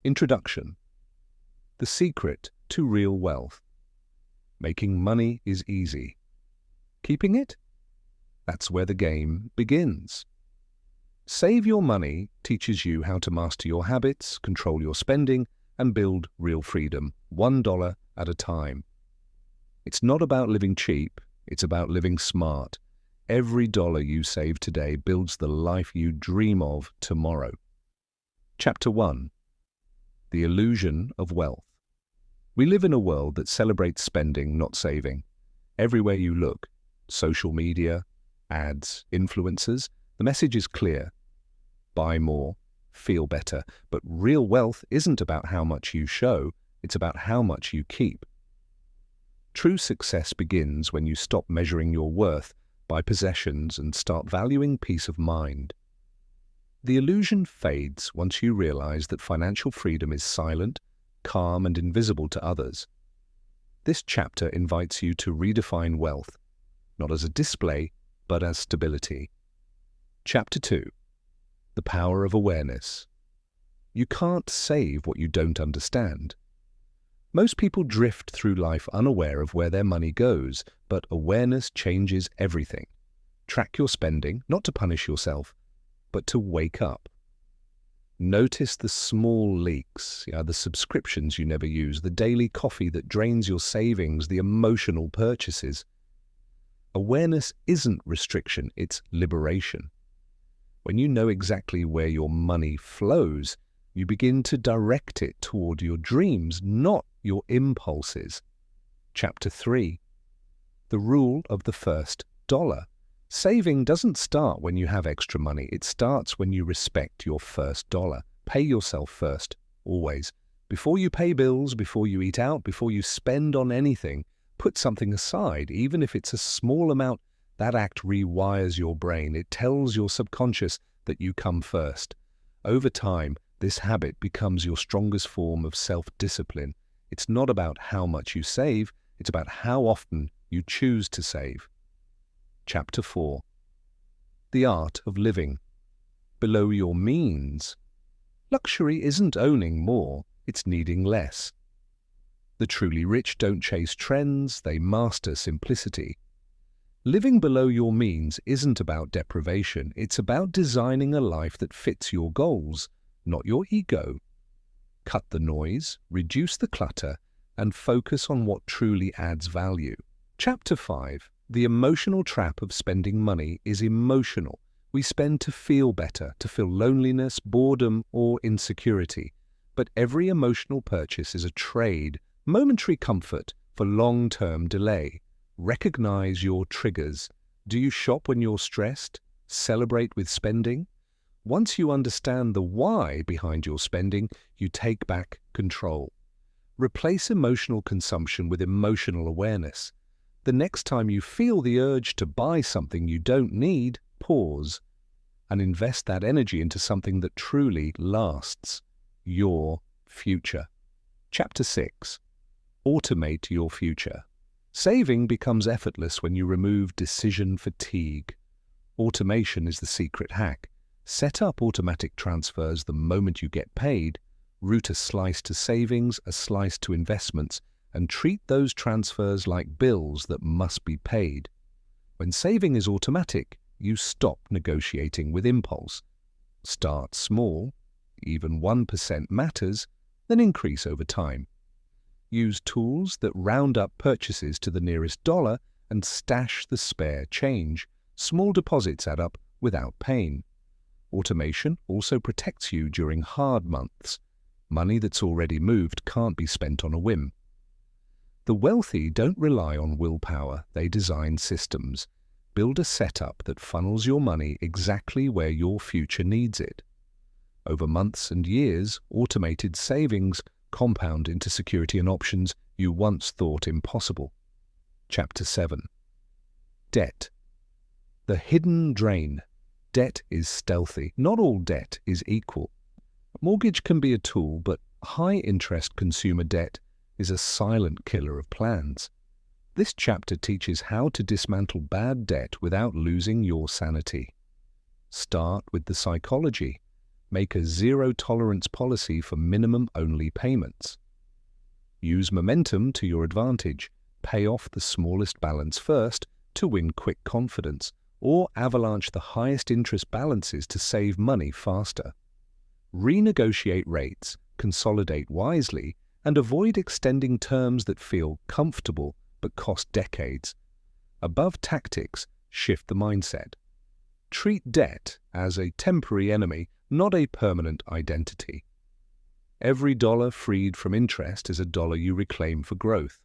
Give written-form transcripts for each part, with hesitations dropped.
Introduction. The secret to real wealth. Making money is easy. Keeping it? That's where the game begins. Save Your Money teaches you how to master your habits, control your spending, and build real freedom, $1 at a time. It's not about living cheap, it's about living smart. Every dollar you save today builds the life you dream of tomorrow. Chapter 1. The Illusion of Wealth. We live in a world that celebrates spending, not saving. Everywhere you look, social media, ads, influencers, the message is clear. Buy more, feel better. But real wealth isn't about how much you show, it's about how much you keep. True success begins when you stop measuring your worth by possessions and start valuing peace of mind. The illusion fades once you realize that financial freedom is silent, calm, and invisible to others. This chapter invites you to redefine wealth, not as a display, but as stability. Chapter 2. The Power of Awareness. You can't save what you don't understand. Most people drift through life unaware of where their money goes, but awareness changes everything. Track your spending, not to punish yourself, but to wake up. Notice the small leaks, the subscriptions you never use, the daily coffee that drains your savings, the emotional purchases. Awareness isn't restriction, it's liberation. When you know exactly where your money flows, you begin to direct it toward your dreams, not your impulses. Chapter 3. The Rule of the First Dollar. Saving doesn't start when you have extra money. It starts when you respect your first dollar. Pay yourself first, always. Before you pay bills, before you eat out, before you spend on anything, put something aside, even if it's a small amount. That act rewires your brain. It tells your subconscious that you come first. Over time, this habit becomes your strongest form of self-discipline. It's not about how much you save, it's about how often you choose to save. Chapter 4. The Art of Living. Below your means. Luxury isn't owning more, it's needing less. The truly rich don't chase trends, they master simplicity. Living below your means isn't about deprivation, it's about designing a life that fits your goals, not your ego. Cut the noise, reduce the clutter, and focus on what truly adds value. Chapter 5. The emotional trap of spending money is emotional. We spend to feel better, to feel loneliness, boredom, or insecurity. But every emotional purchase is a trade, momentary comfort for long-term delay. Recognize your triggers. Do you shop when you're stressed? Celebrate with spending? Once you understand the why behind your spending, you take back control. Replace emotional consumption with emotional awareness. The next time you feel the urge to buy something you don't need, pause and invest that energy into something that truly lasts. Your future. Chapter 6. Automate your future. Saving becomes effortless when you remove decision fatigue. Automation is the secret hack. Set up automatic transfers the moment you get paid. Route a slice to savings, a slice to investments, and treat those transfers like bills that must be paid. When saving is automatic, you stop negotiating with impulse. Start small, even 1% matters, then increase over time. Use tools that round up purchases to the nearest dollar and stash the spare change. Small deposits add up without pain. Automation also protects you during hard months. Money that's already moved can't be spent on a whim. The wealthy don't rely on willpower, they design systems. Build a setup that funnels your money exactly where your future needs it. Over months and years, automated savings compound into security and options you once thought impossible. Chapter 7. Debt. The hidden drain. Debt is stealthy. Not all debt is equal. Mortgage can be a tool, but high-interest consumer debt is a silent killer of plans. This chapter teaches how to dismantle bad debt without losing your sanity. Start with the psychology. Make a zero-tolerance policy for minimum-only payments. Use momentum to your advantage. Pay off the smallest balance first to win quick confidence, or avalanche the highest interest balances to save money faster. Renegotiate rates, consolidate wisely, and avoid extending terms that feel comfortable but cost decades. Above tactics, shift the mindset. Treat debt as a temporary enemy, not a permanent identity. Every dollar freed from interest is a dollar you reclaim for growth.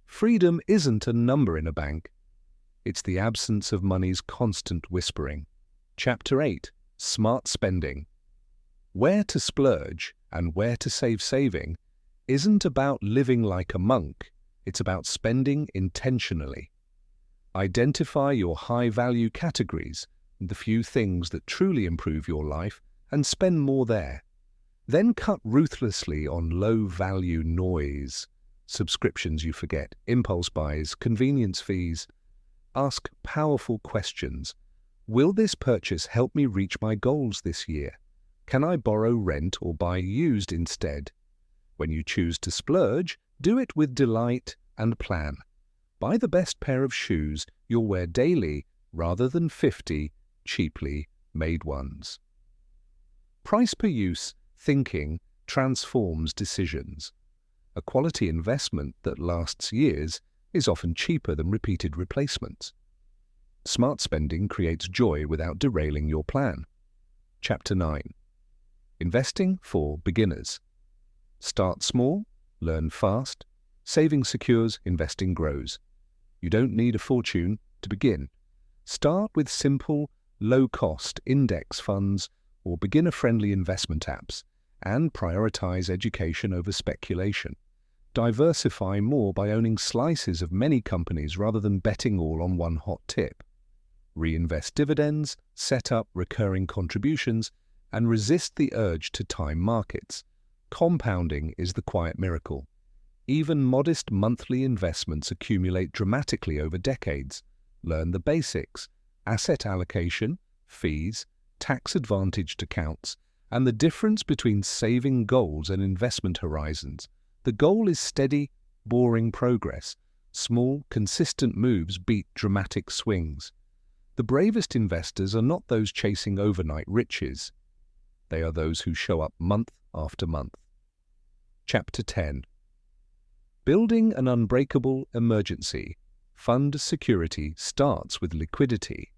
Freedom isn't a number in a bank. It's the absence of money's constant whispering. Chapter 8. Smart Spending. Where to splurge and where to saving isn't about living like a monk. It's about spending intentionally. Identify your high-value categories, the few things that truly improve your life, and spend more there. Then cut ruthlessly on low-value noise, subscriptions you forget, impulse buys, convenience fees. Ask powerful questions. Will this purchase help me reach my goals this year? Can I borrow, rent, or buy used instead? When you choose to splurge, do it with delight and plan. Buy the best pair of shoes you'll wear daily rather than 50 cheaply made ones. Price per use thinking transforms decisions. A quality investment that lasts years is often cheaper than repeated replacements. Smart spending creates joy without derailing your plan. Chapter 9. Investing for beginners. Start small, learn fast. Saving secures, investing grows. You don't need a fortune to begin. Start with simple, low-cost index funds or beginner-friendly investment apps, and prioritize education over speculation. Diversify more by owning slices of many companies rather than betting all on one hot tip. Reinvest dividends, set up recurring contributions, and resist the urge to time markets. Compounding is the quiet miracle. Even modest monthly investments accumulate dramatically over decades. Learn the basics: asset allocation, fees, tax-advantaged accounts, and the difference between saving goals and investment horizons. The goal is steady, boring progress. Small, consistent moves beat dramatic swings. The bravest investors are not those chasing overnight riches. They are those who show up month after month. Chapter 10. Building an unbreakable emergency fund security starts with liquidity.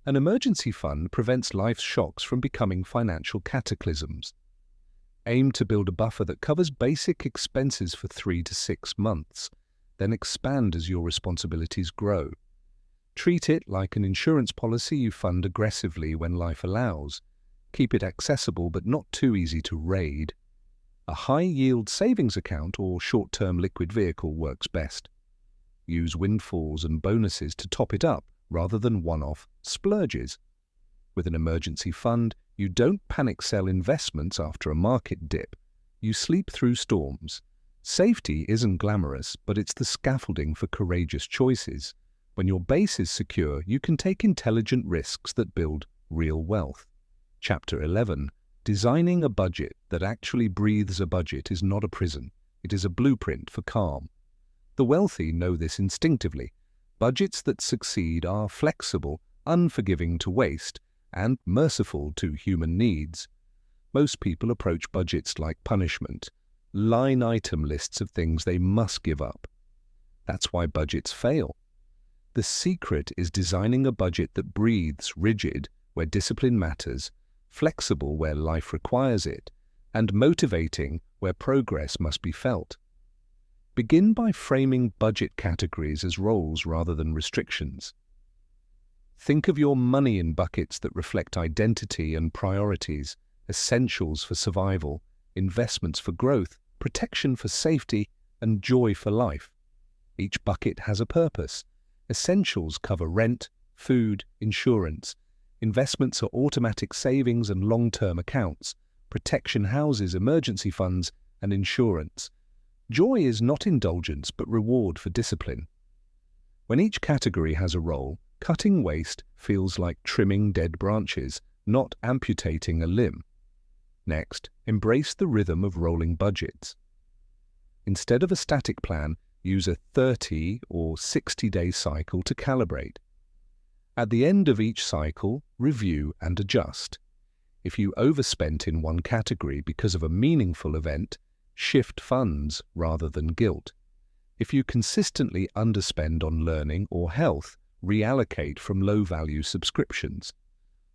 An emergency fund prevents life's shocks from becoming financial cataclysms. Aim to build a buffer that covers basic expenses for 3 to 6 months, then expand as your responsibilities grow. Treat it like an insurance policy you fund aggressively when life allows. Keep it accessible but not too easy to raid. A high-yield savings account or short-term liquid vehicle works best. Use windfalls and bonuses to top it up rather than one-off splurges. With an emergency fund, you don't panic sell investments after a market dip. You sleep through storms. Safety isn't glamorous, but it's the scaffolding for courageous choices. When your base is secure, you can take intelligent risks that build real wealth. Chapter 11. Designing a budget that actually breathes a budget is not a prison. It is a blueprint for calm. The wealthy know this instinctively. Budgets that succeed are flexible, unforgiving to waste, and merciful to human needs. Most people approach budgets like punishment, line item lists of things they must give up. That's why budgets fail. The secret is designing a budget that breathes rigid where discipline matters, flexible where life requires it, and motivating where progress must be felt. Begin by framing budget categories as roles rather than restrictions. Think of your money in buckets that reflect identity and priorities: essentials for survival, investments for growth, protection for safety, and joy for life. Each bucket has a purpose. Essentials cover rent, food, insurance. Investments are automatic savings and long-term accounts. Protection houses emergency funds and insurance. Joy is not indulgence but reward for discipline. When each category has a role, cutting waste feels like trimming dead branches, not amputating a limb. Next, embrace the rhythm of rolling budgets. Instead of a static plan, use a 30 or 60-day cycle to calibrate. At the end of each cycle, review and adjust. If you overspent in one category because of a meaningful event, shift funds rather than guilt. If you consistently underspend on learning or health, reallocate from low-value subscriptions.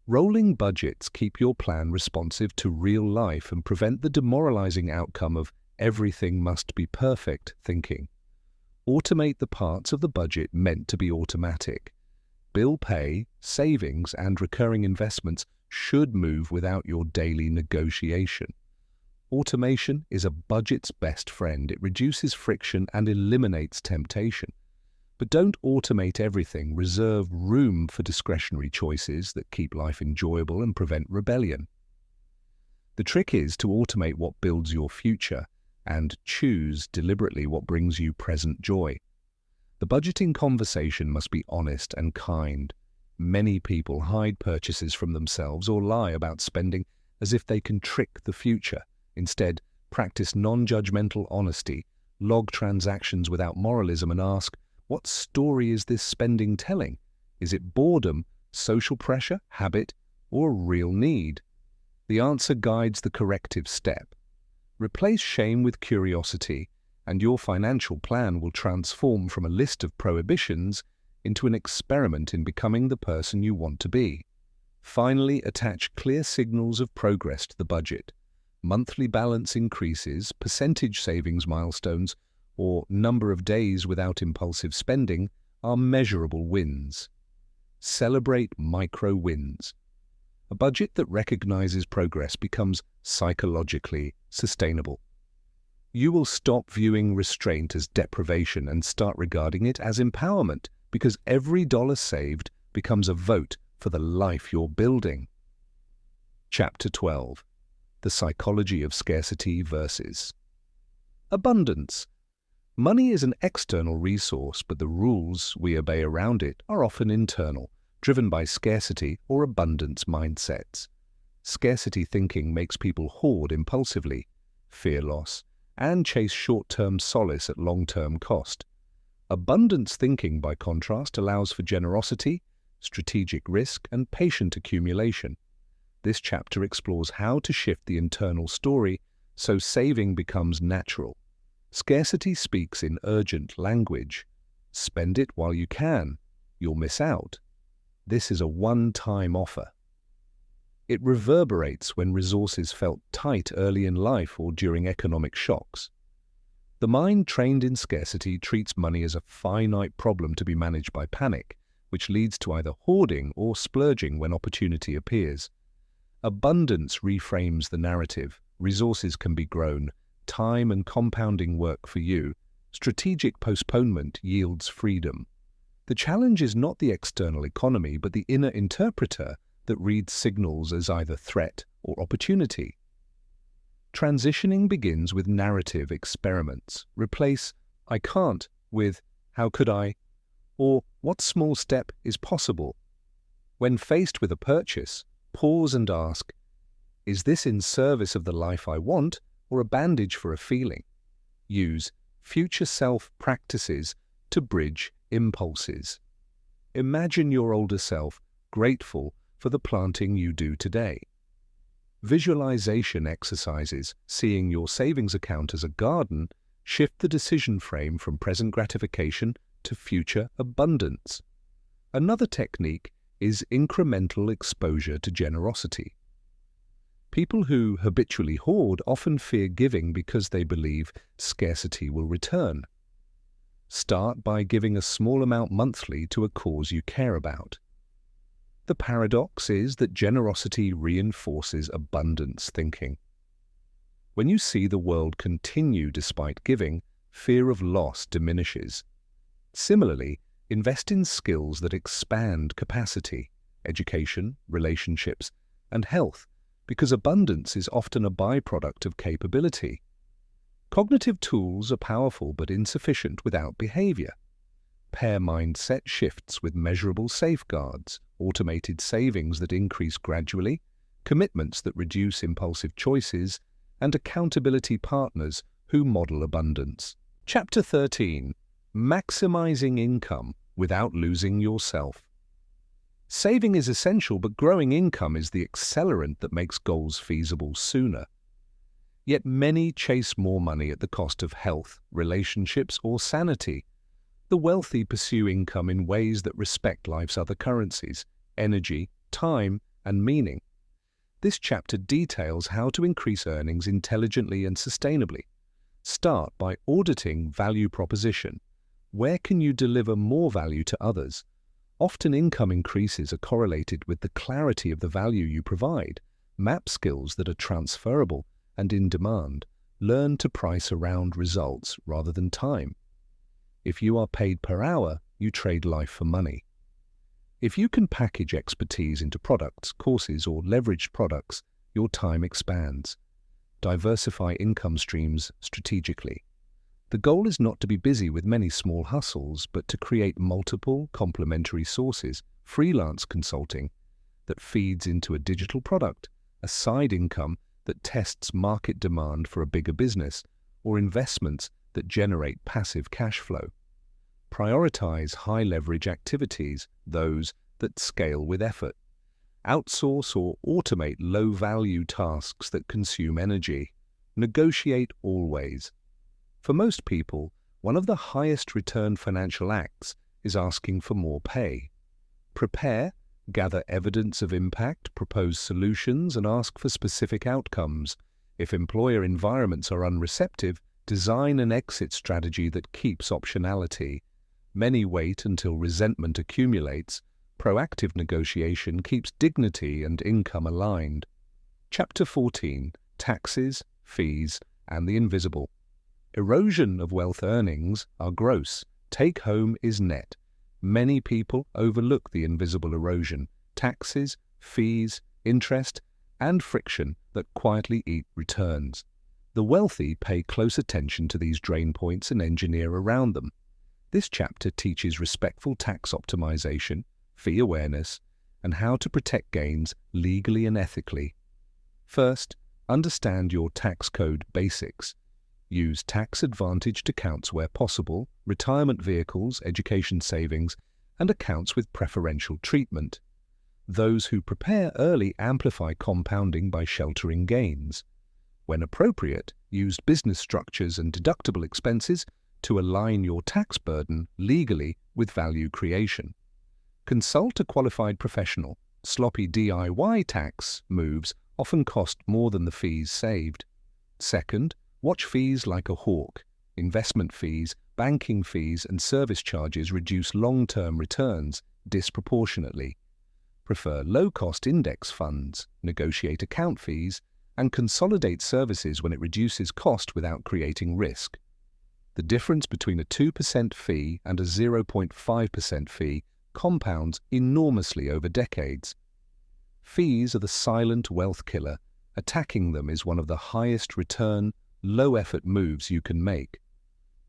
Rolling budgets keep your plan responsive to real life and prevent the demoralizing outcome of everything must be perfect thinking. Automate the parts of the budget meant to be automatic. Bill pay, savings, and recurring investments should move without your daily negotiation. Automation is a budget's best friend. It reduces friction and eliminates temptation. But don't automate everything. Reserve room for discretionary choices that keep life enjoyable and prevent rebellion. The trick is to automate what builds your future and choose deliberately what brings you present joy. The budgeting conversation must be honest and kind. Many people hide purchases from themselves or lie about spending as if they can trick the future. Instead, practice non-judgmental honesty, log transactions without moralism, and ask, what story is this spending telling? Is it boredom, social pressure, habit, or real need? The answer guides the corrective step. Replace shame with curiosity, and your financial plan will transform from a list of prohibitions into an experiment in becoming the person you want to be. Finally, attach clear signals of progress to the budget. Monthly balance increases, percentage savings milestones, or number of days without impulsive spending are measurable wins. Celebrate micro wins. A budget that recognizes progress becomes psychologically sustainable. You will stop viewing restraint as deprivation and start regarding it as empowerment, because every dollar saved becomes a vote for the life you're building. Chapter 12. The Psychology of Scarcity versus Abundance. Money is an external resource, but the rules we obey around it are often internal, driven by scarcity or abundance mindsets. Scarcity thinking makes people hoard impulsively, fear loss, and chase short-term solace at long-term cost. Abundance thinking, by contrast, allows for generosity, strategic risk, and patient accumulation. This chapter explores how to shift the internal story so saving becomes natural. Scarcity speaks in urgent language. Spend it while you can. You'll miss out. This is a one-time offer. It reverberates when resources felt tight early in life or during economic shocks. The mind trained in scarcity treats money as a finite problem to be managed by panic, which leads to either hoarding or splurging when opportunity appears. Abundance reframes the narrative. Resources can be grown. Time and compounding work for you. Strategic postponement yields freedom. The challenge is not the external economy, but the inner interpreter that reads signals as either threat or opportunity. Transitioning begins with narrative experiments. Replace "I can't" with "How could I?" or "What small step is possible?" When faced with a purchase, pause and ask, "Is this in service of the life I want or a bandage for a feeling?" Use future self practices to bridge impulses. Imagine your older self grateful for the planting you do today. Visualization exercises, seeing your savings account as a garden, shift the decision frame from present gratification to future abundance. Another technique is incremental exposure to generosity. People who habitually hoard often fear giving because they believe scarcity will return. Start by giving a small amount monthly to a cause you care about. The paradox is that generosity reinforces abundance thinking. When you see the world continue despite giving, fear of loss diminishes. Similarly, invest in skills that expand capacity, education, relationships, and health, because abundance is often a byproduct of capability. Cognitive tools are powerful but insufficient without behavior. Pair mindset shifts with measurable safeguards, automated savings that increase gradually, commitments that reduce impulsive choices, and accountability partners who model abundance. Chapter 13. Maximizing income without losing yourself. Saving is essential, but growing income is the accelerant that makes goals feasible sooner. Yet many chase more money at the cost of health, relationships, or sanity. The wealthy pursue income in ways that respect life's other currencies: energy, time, and meaning. This chapter details how to increase earnings intelligently and sustainably. Start by auditing value proposition. Where can you deliver more value to others? Often income increases are correlated with the clarity of the value you provide. Map skills that are transferable and in demand. Learn to price around results rather than time. If you are paid per hour, you trade life for money. If you can package expertise into products, courses, or leveraged products, your time expands. Diversify income streams strategically. The goal is not to be busy with many small hustles, but to create multiple complementary sources: freelance consulting that feeds into a digital product, a side income that tests market demand for a bigger business, or investments that generate passive cash flow. Prioritize high-leverage activities, those that scale with effort. Outsource or automate low-value tasks that consume energy. Negotiate always. For most people, one of the highest return financial acts is asking for more pay. Prepare, gather evidence of impact, propose solutions, and ask for specific outcomes. If employer environments are unreceptive, design an exit strategy that keeps optionality. Many wait until resentment accumulates. Proactive negotiation keeps dignity and income aligned. Chapter 14. Taxes, fees, and the invisible. Erosion of wealth earnings are gross. Take home is net. Many people overlook the invisible erosion: taxes, fees, interest, and friction that quietly eat returns. The wealthy pay close attention to these drain points and engineer around them. This chapter teaches respectful tax optimization, fee awareness, and how to protect gains legally and ethically. First, understand your tax code basics. Use tax-advantaged accounts where possible, retirement vehicles, education savings, and accounts with preferential treatment. Those who prepare early amplify compounding by sheltering gains. When appropriate, use business structures and deductible expenses to align your tax burden legally with value creation. Consult a qualified professional. Sloppy DIY tax moves often cost more than the fees saved. Second, watch fees like a hawk. Investment fees, banking fees, and service charges reduce long-term returns disproportionately. Prefer low-cost index funds, negotiate account fees, and consolidate services when it reduces cost without creating risk. The difference between a 2% fee and a 0.5% fee compounds enormously over decades. Fees are the silent wealth killer. Attacking them is one of the highest return, low-effort moves you can make.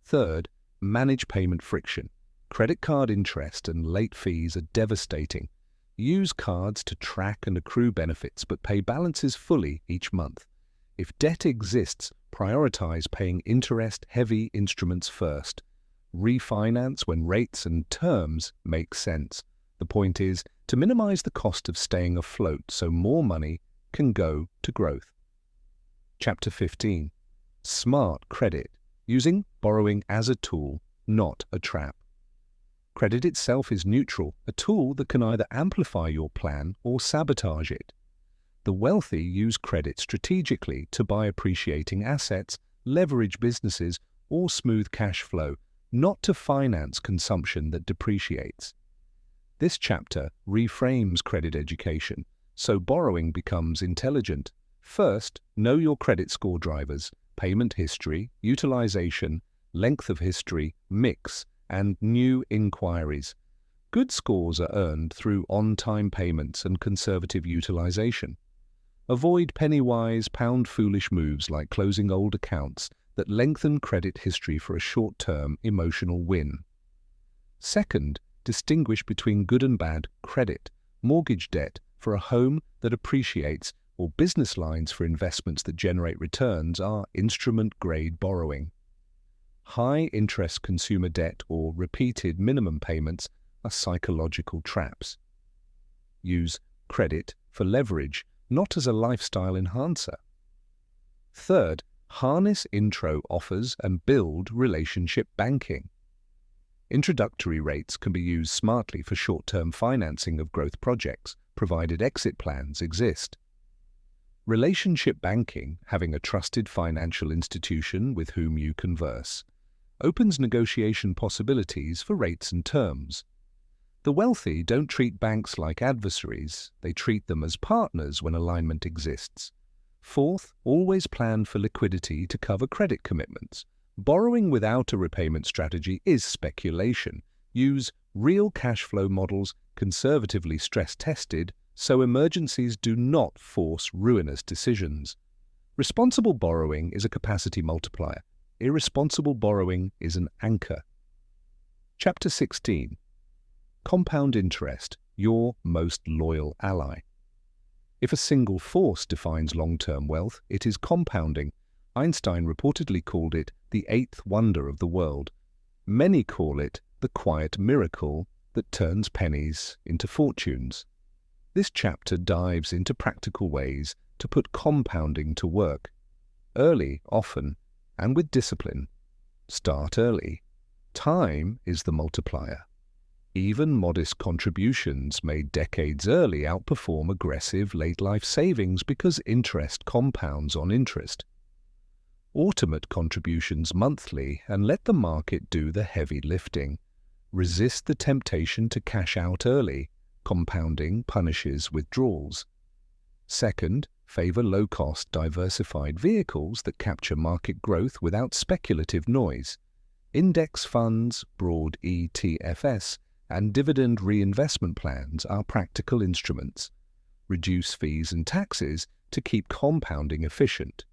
Third, manage payment friction. Credit card interest and late fees are devastating. Use cards to track and accrue benefits, but pay balances fully each month. If debt exists, prioritize paying interest-heavy instruments first. Refinance when rates and terms make sense. The point is to minimize the cost of staying afloat so more money can go to growth. Chapter 15. Smart credit. Using borrowing as a tool, not a trap. Credit itself is neutral, a tool that can either amplify your plan or sabotage it. The wealthy use credit strategically to buy appreciating assets, leverage businesses, or smooth cash flow, not to finance consumption that depreciates. This chapter reframes credit education, so borrowing becomes intelligent. First, know your credit score drivers: payment history, utilization, length of history, mix, and new inquiries. Good scores are earned through on-time payments and conservative utilization. Avoid penny-wise, pound-foolish moves like closing old accounts that lengthen credit history for a short-term emotional win. Second, distinguish between good and bad credit, mortgage debt for a home that appreciates, or business lines for investments that generate returns are instrument-grade borrowing. High-interest consumer debt or repeated minimum payments are psychological traps. Use credit for leverage, not as a lifestyle enhancer. Third, harness intro offers and build relationship banking. Introductory rates can be used smartly for short-term financing of growth projects, provided exit plans exist. Relationship banking, having a trusted financial institution with whom you converse, opens negotiation possibilities for rates and terms. The wealthy don't treat banks like adversaries, they treat them as partners when alignment exists. Fourth, always plan for liquidity to cover credit commitments. Borrowing without a repayment strategy is speculation. Use real cash flow models, conservatively stress-tested, so emergencies do not force ruinous decisions. Responsible borrowing is a capacity multiplier. Irresponsible borrowing is an anchor. Chapter 16. Compound interest, your most loyal ally. If a single force defines long-term wealth, it is compounding. Einstein reportedly called it the eighth wonder of the world. Many call it the quiet miracle that turns pennies into fortunes. This chapter dives into practical ways to put compounding to work. Early, often, and with discipline. Start early. Time is the multiplier. Even modest contributions made decades early outperform aggressive late-life savings because interest compounds on interest. Automate contributions monthly and let the market do the heavy lifting. Resist the temptation to cash out early. Compounding punishes withdrawals. Second, favor low-cost, diversified vehicles that capture market growth without speculative noise. Index funds, broad ETFs, and dividend reinvestment plans are practical instruments. Reduce fees and taxes to keep compounding efficient.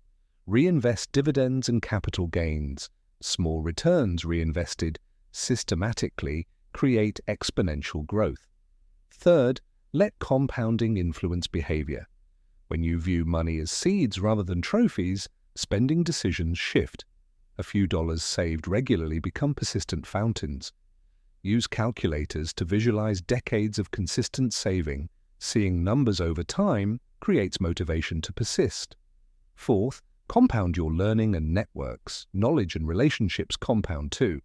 Reinvest dividends and capital gains. Small returns reinvested systematically create exponential growth. Third, let compounding influence behavior. When you view money as seeds rather than trophies, spending decisions shift. A few dollars saved regularly become persistent fountains. Use calculators to visualize decades of consistent saving. Seeing numbers over time creates motivation to persist. Fourth, compound your learning and networks. Knowledge and relationships compound too.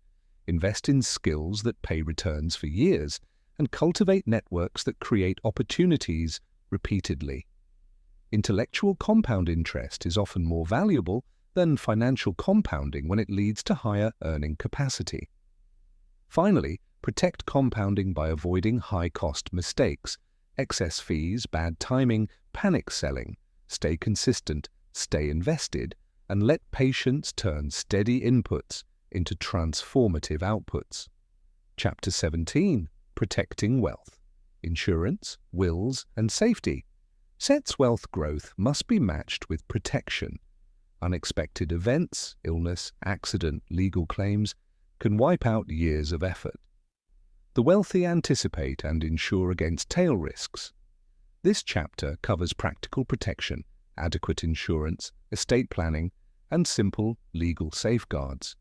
Invest in skills that pay returns for years and cultivate networks that create opportunities repeatedly. Intellectual compound interest is often more valuable than financial compounding when it leads to higher earning capacity. Finally, protect compounding by avoiding high-cost mistakes, excess fees, bad timing, panic selling. Stay consistent, stay invested, and let patience turn steady inputs into transformative outputs. Chapter 17. Protecting wealth. Insurance, wills, and safety. Set's wealth growth must be matched with protection. Unexpected events, illness, accident, legal claims can wipe out years of effort. The wealthy anticipate and insure against tail risks. This chapter covers practical protection, adequate insurance, estate planning, and simple legal safeguards.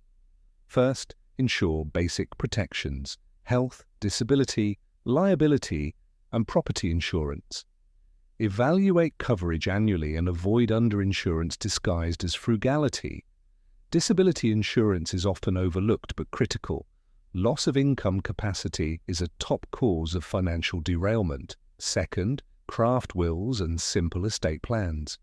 First, ensure basic protections: health, disability, liability, and property insurance. Evaluate coverage annually and avoid underinsurance disguised as frugality. Disability insurance is often overlooked but critical. Loss of income capacity is a top cause of financial derailment. Second, craft wills and simple estate plans.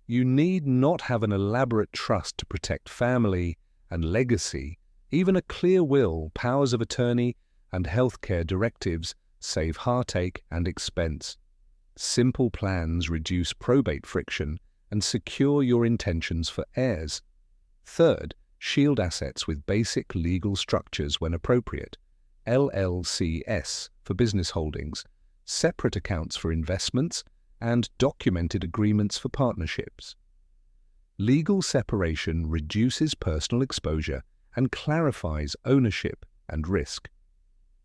You need not have an elaborate trust to protect family and legacy. Even a clear will, powers of attorney, and healthcare directives save heartache and expense. Simple plans reduce probate friction and secure your intentions for heirs. Third, shield assets with basic legal structures when appropriate. LLCs for business holdings, separate accounts for investments, and documented agreements for partnerships. Legal separation reduces personal exposure and clarifies ownership and risk.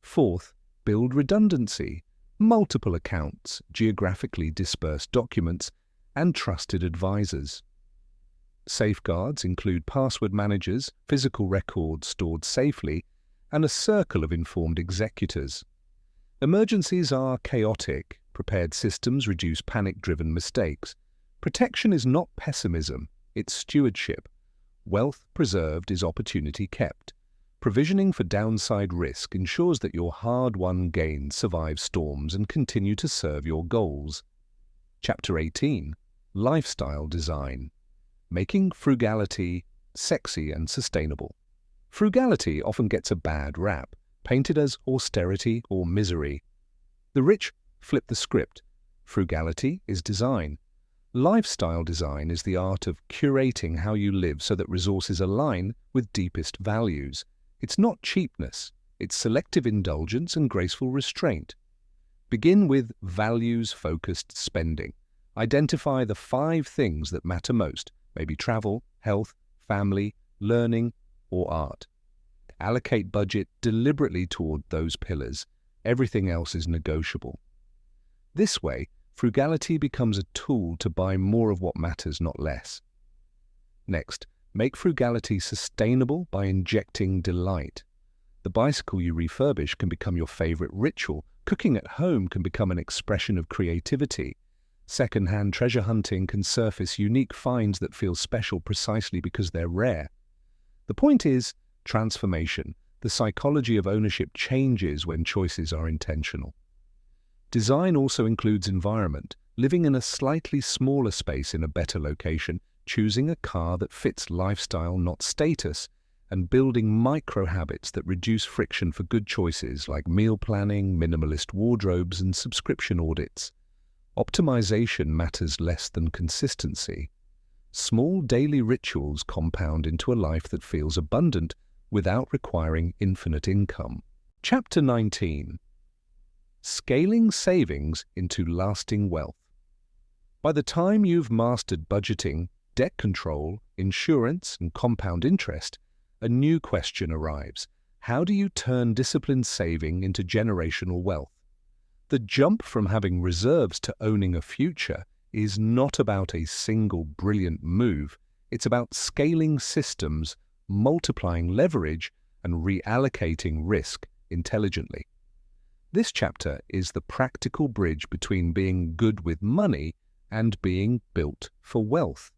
Fourth, build redundancy, multiple accounts, geographically dispersed documents, and trusted advisors. Safeguards include password managers, physical records stored safely, and a circle of informed executors. Emergencies are chaotic. Prepared systems reduce panic-driven mistakes. Protection is not pessimism, it's stewardship. Wealth preserved is opportunity kept. Provisioning for downside risk ensures that your hard-won gains survive storms and continue to serve your goals. Chapter 18. Lifestyle Design. Making frugality sexy and sustainable. Frugality often gets a bad rap, painted as austerity or misery. The rich flip the script. Frugality is design. Lifestyle design is the art of curating how you live so that resources align with deepest values. It's not cheapness, it's selective indulgence and graceful restraint. Begin with values-focused spending. Identify the 5 things that matter most, maybe travel, health, family, learning, or art. Allocate budget deliberately toward those pillars. Everything else is negotiable. This way, frugality becomes a tool to buy more of what matters, not less. Next, make frugality sustainable by injecting delight. The bicycle you refurbish can become your favorite ritual. Cooking at home can become an expression of creativity. Second-hand treasure hunting can surface unique finds that feel special precisely because they're rare. The point is transformation. The psychology of ownership changes when choices are intentional. Design also includes environment, living in a slightly smaller space in a better location, choosing a car that fits lifestyle, not status, and building micro-habits that reduce friction for good choices like meal planning, minimalist wardrobes, and subscription audits. Optimization matters less than consistency. Small daily rituals compound into a life that feels abundant without requiring infinite income. Chapter 19. Scaling savings into lasting wealth. By the time you've mastered budgeting, debt control, insurance, and compound interest, a new question arrives. How do you turn disciplined saving into generational wealth? The jump from having reserves to owning a future is not about a single brilliant move. It's about scaling systems, multiplying leverage, and reallocating risk intelligently. This chapter is the practical bridge between being good with money and being built for wealth.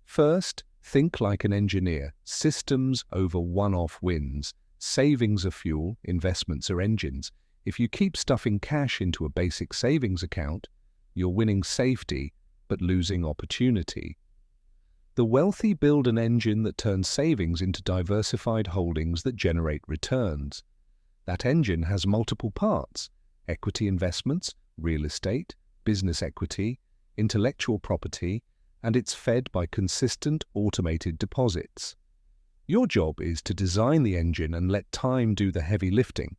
First, think like an engineer. Systems over one-off wins. Savings are fuel, investments are engines. If you keep stuffing cash into a basic savings account, you're winning safety but losing opportunity. The wealthy build an engine that turns savings into diversified holdings that generate returns. That engine has multiple parts: equity investments, real estate, business equity, intellectual property, and it's fed by consistent automated deposits. Your job is to design the engine and let time do the heavy lifting.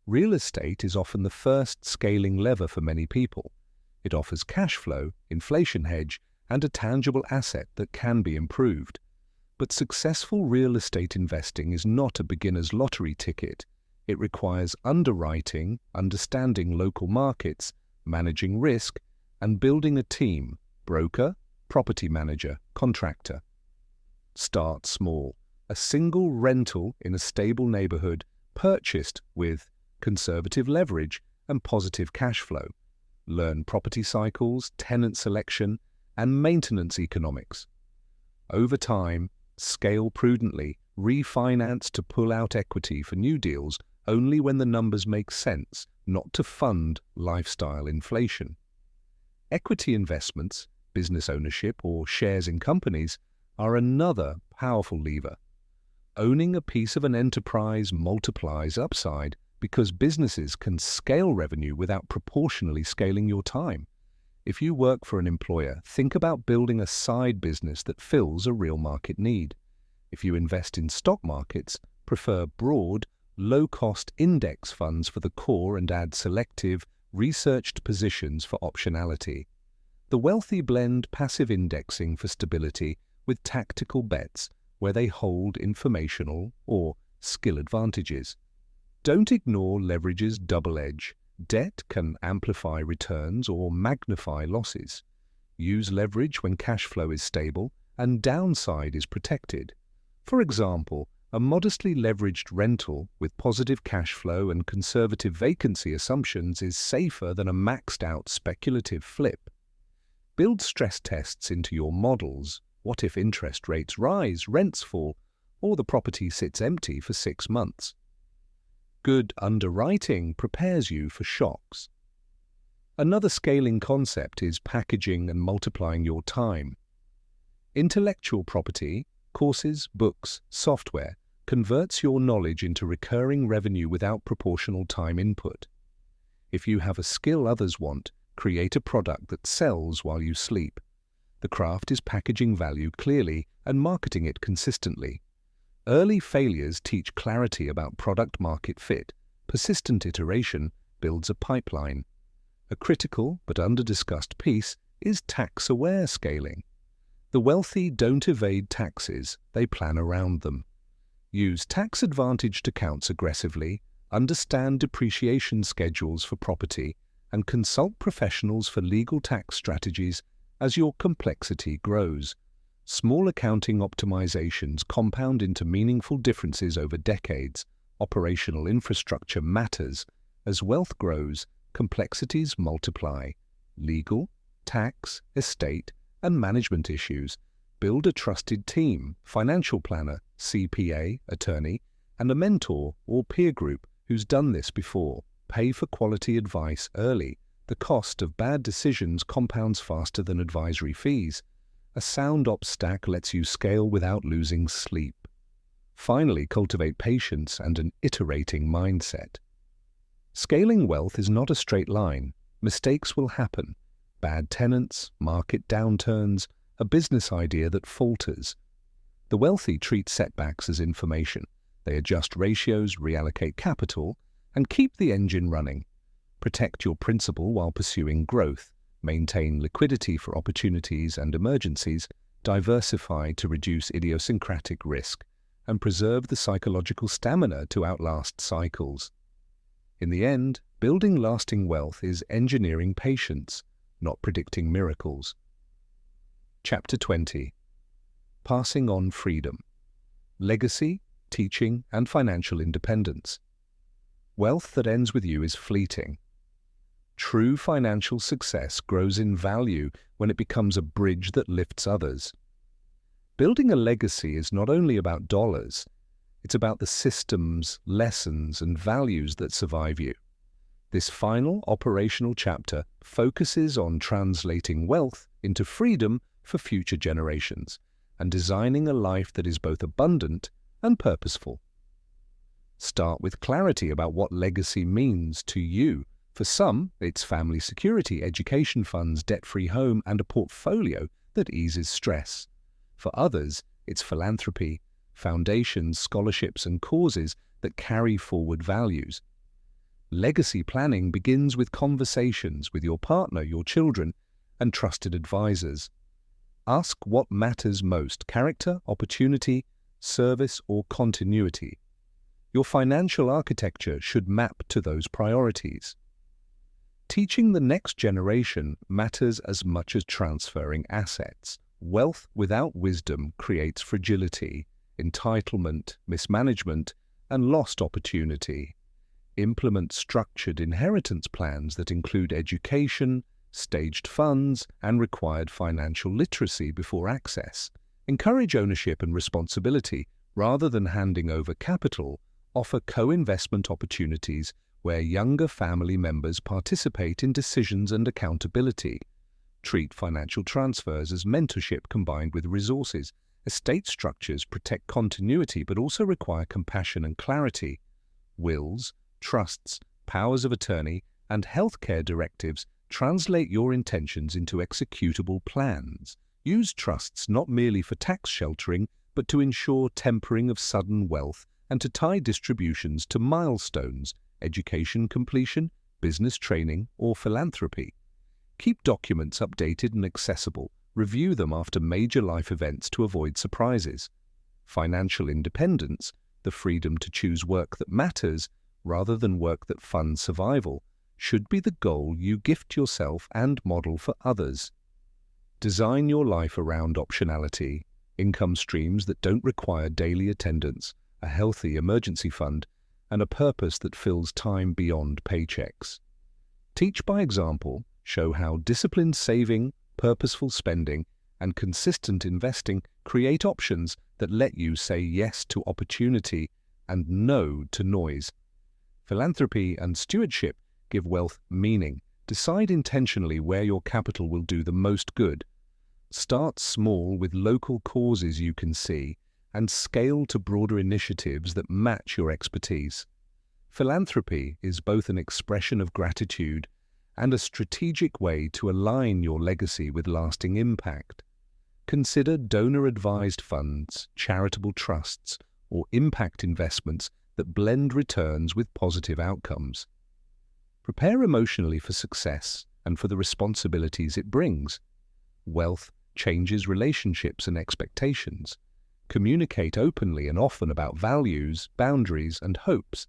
Real estate is often the first scaling lever for many people. It offers cash flow, inflation hedge, and a tangible asset that can be improved. But successful real estate investing is not a beginner's lottery ticket. It requires underwriting, understanding local markets, managing risk, and building a team: broker, property manager, contractor. Start small. A single rental in a stable neighborhood, purchased with conservative leverage and positive cash flow. Learn property cycles, tenant selection, and maintenance economics. Over time, scale prudently, refinance to pull out equity for new deals only when the numbers make sense, not to fund lifestyle inflation. Equity investments, business ownership, or shares in companies are another powerful lever. Owning a piece of an enterprise multiplies upside because businesses can scale revenue without proportionally scaling your time. If you work for an employer, think about building a side business that fills a real market need. If you invest in stock markets, prefer broad, low-cost index funds for the core and add selective, researched positions for optionality. The wealthy blend passive indexing for stability with tactical bets where they hold informational or skill advantages. Don't ignore leverage's double edge. Debt can amplify returns or magnify losses. Use leverage when cash flow is stable and downside is protected. For example, a modestly leveraged rental with positive cash flow and conservative vacancy assumptions is safer than a maxed-out speculative flip. Build stress tests into your models. What if interest rates rise, rents fall, or the property sits empty for 6 months? Good underwriting prepares you for shocks. Another scaling concept is packaging and multiplying your time. Intellectual property, courses, books, software, converts your knowledge into recurring revenue without proportional time input. If you have a skill others want, create a product that sells while you sleep. The craft is packaging value clearly and marketing it consistently. Early failures teach clarity about product-market fit. Persistent iteration builds a pipeline. A critical but under-discussed piece is tax-aware scaling. The wealthy don't evade taxes, they plan around them. Use tax-advantaged accounts aggressively, understand depreciation schedules for property, and consult professionals for legal tax strategies as your complexity grows. Small accounting optimizations compound into meaningful differences over decades. Operational infrastructure matters. As wealth grows, complexities multiply. Legal, tax, estate, and management issues. Build a trusted team, financial planner, CPA, attorney, and a mentor or peer group who's done this before. Pay for quality advice early. The cost of bad decisions compounds faster than advisory fees. A sound ops stack lets you scale without losing sleep. Finally, cultivate patience and an iterating mindset. Scaling wealth is not a straight line. Mistakes will happen. Bad tenants, market downturns, a business idea that falters. The wealthy treat setbacks as information. They adjust ratios, reallocate capital, and keep the engine running. Protect your principal while pursuing growth. Maintain liquidity for opportunities and emergencies, diversify to reduce idiosyncratic risk, and preserve the psychological stamina to outlast cycles. In the end, building lasting wealth is engineering patience, not predicting miracles. Chapter 20. Passing on freedom. Legacy, teaching, and financial independence. Wealth that ends with you is fleeting. True financial success grows in value when it becomes a bridge that lifts others. Building a legacy is not only about dollars, it's about the systems, lessons, and values that survive you. This final operational chapter focuses on translating wealth into freedom for future generations and designing a life that is both abundant and purposeful. Start with clarity about what legacy means to you. For some, it's family security, education funds, debt-free home, and a portfolio that eases stress. For others, it's philanthropy, foundations, scholarships, and causes that carry forward values. Legacy planning begins with conversations with your partner, your children, and trusted advisors. Ask what matters most: character, opportunity, service, or continuity. Your financial architecture should map to those priorities. Teaching the next generation matters as much as transferring assets. Wealth without wisdom creates fragility, entitlement, mismanagement, and lost opportunity. Implement structured inheritance plans that include education, staged funds, and required financial literacy before access. Encourage ownership and responsibility rather than handing over capital. Offer co-investment opportunities where younger family members participate in decisions and accountability. Treat financial transfers as mentorship combined with resources. Estate structures protect continuity but also require compassion and clarity. Wills, trusts, powers of attorney, and healthcare directives translate your intentions into executable plans. Use trusts not merely for tax sheltering, but to ensure tempering of sudden wealth and to tie distributions to milestones, education completion, business training, or philanthropy. Keep documents updated and accessible. Review them after major life events to avoid surprises. Financial independence, the freedom to choose work that matters, rather than work that funds survival, should be the goal you gift yourself and model for others. Design your life around optionality, income streams that don't require daily attendance, a healthy emergency fund, and a purpose that fills time beyond paychecks. Teach by example, show how disciplined saving, purposeful spending, and consistent investing create options that let you say yes to opportunity and no to noise. Philanthropy and stewardship give wealth meaning. Decide intentionally where your capital will do the most good. Start small with local causes you can see and scale to broader initiatives that match your expertise. Philanthropy is both an expression of gratitude and a strategic way to align your legacy with lasting impact. Consider donor-advised funds, charitable trusts, or impact investments that blend returns with positive outcomes. Prepare emotionally for success and for the responsibilities it brings. Wealth changes relationships and expectations. Communicate openly and often about values, boundaries, and hopes.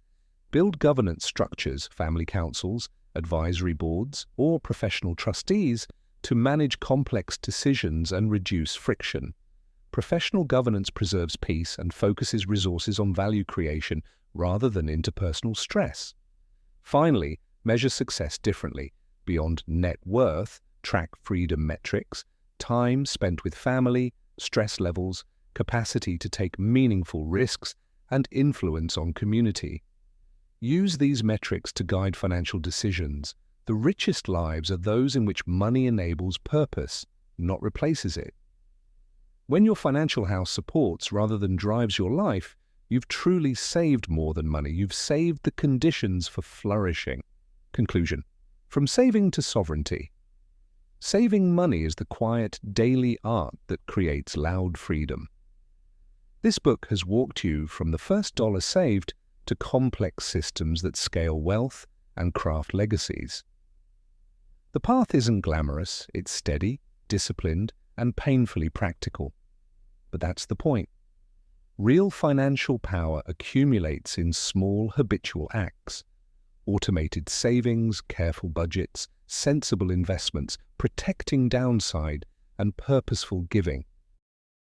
Build governance structures, family councils, advisory boards, or professional trustees to manage complex decisions and reduce friction. Professional governance preserves peace and focuses resources on value creation rather than interpersonal stress. Finally, measure success differently. Beyond net worth, track freedom metrics, time spent with family, stress levels, capacity to take meaningful risks, and influence on community. Use these metrics to guide financial decisions. The richest lives are those in which money enables purpose, not replaces it. When your financial house supports rather than drives your life, you've truly saved more than money. You've saved the conditions for flourishing. Conclusion. From saving to sovereignty. Saving money is the quiet, daily art that creates loud freedom. This book has walked you from the first dollar saved to complex systems that scale wealth and craft legacies. The path isn't glamorous, it's steady, disciplined, and painfully practical. But that's the point. Real financial power accumulates in small, habitual acts. Automated savings, careful budgets, sensible investments, protecting downside, and purposeful giving.